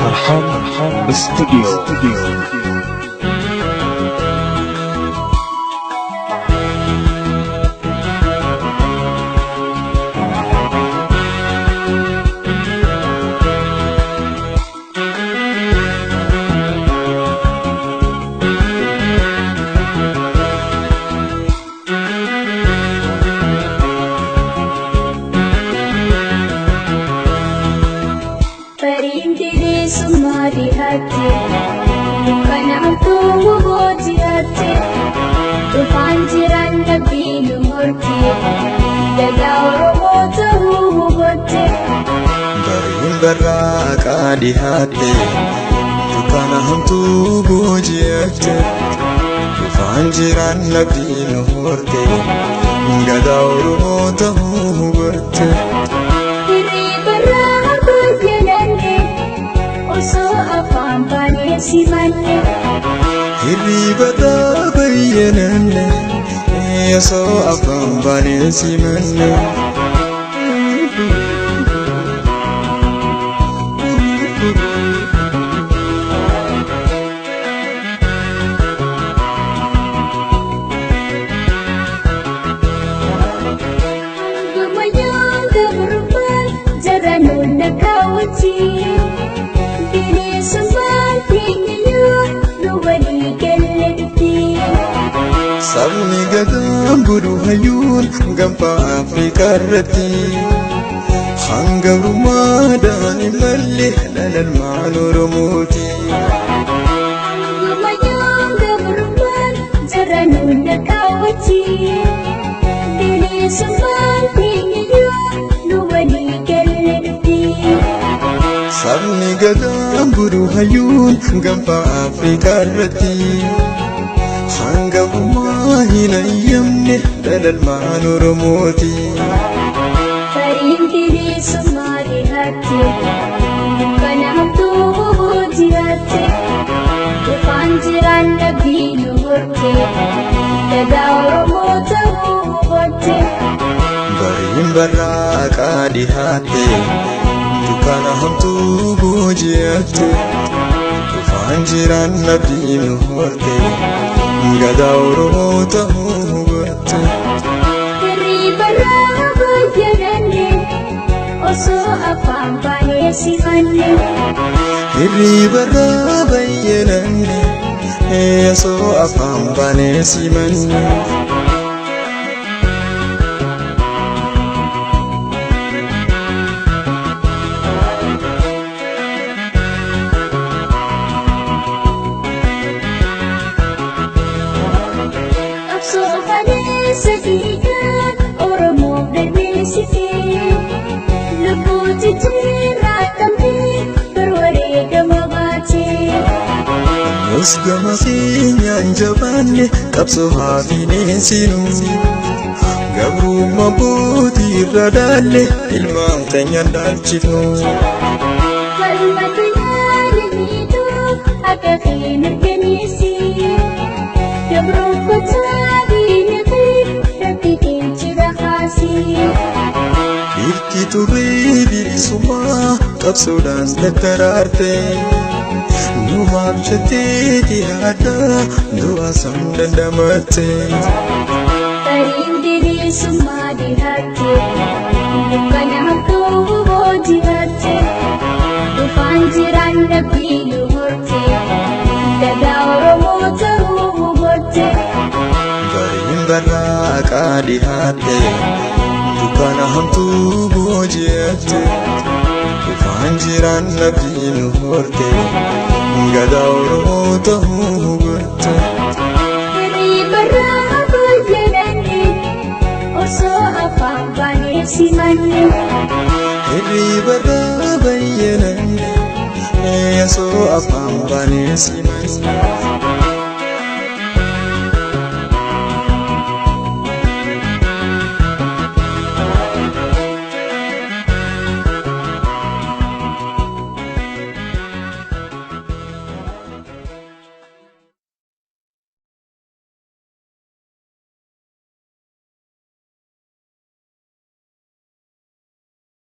فرحان باستوديو. Baraka di hati Tukana hamtu bujiyate Tufanjiran nabi nuhurte Ngadauru motahu hubate Hiri baraka yanane Oso afam bane simane Hiri baraka yanane Oso afam bane simane Sabni gadam budu hayun gampa Afrika rati Hanga rumadani malih lalal ma'nur muti Gumayang gabarman jaranun nakawati Dili suman tingayo luwani kalati Sabni gadam budu hayun gampa Afrika rati Hanga rumahina yamne lalal ma'nur muti Farin dili sumari hati Kanam tuhu jihati Tufanjiran nabi nuhurte Dadaur motahu hubate Barin baraka di hati Tukana hamtu bujiyate Tufanjiran nabi nuhurte Ngadauru motahu hubate Hiri baraka yanane Oso afam bane simane Hiri baraka yanane Oso afam bane simane Sedikan Oromo berbisiki Leputi tirat kami berwari gemabati Nus gamasinya jabane kapso hafine sinu Gabru mabuti radale ilma tanya dalchino Kalmatunya itu akakin kenisi Gabru kutadi Irki turi bilisuma kapsudan letararte Numam chate tiada dua sam dandamate Tarim diri suma di hati Bukan aku di hati Tufanjiran nabi nuhurte Dadaur motahu hubate Barin baraka di hati Tukana hamtu bujiyate Tufanjiran nabi nuhurte Ngadauru motahu hubate Hiri baraka yanane Oso afam bane simane Hiri baraka yanane Oso afam bane simane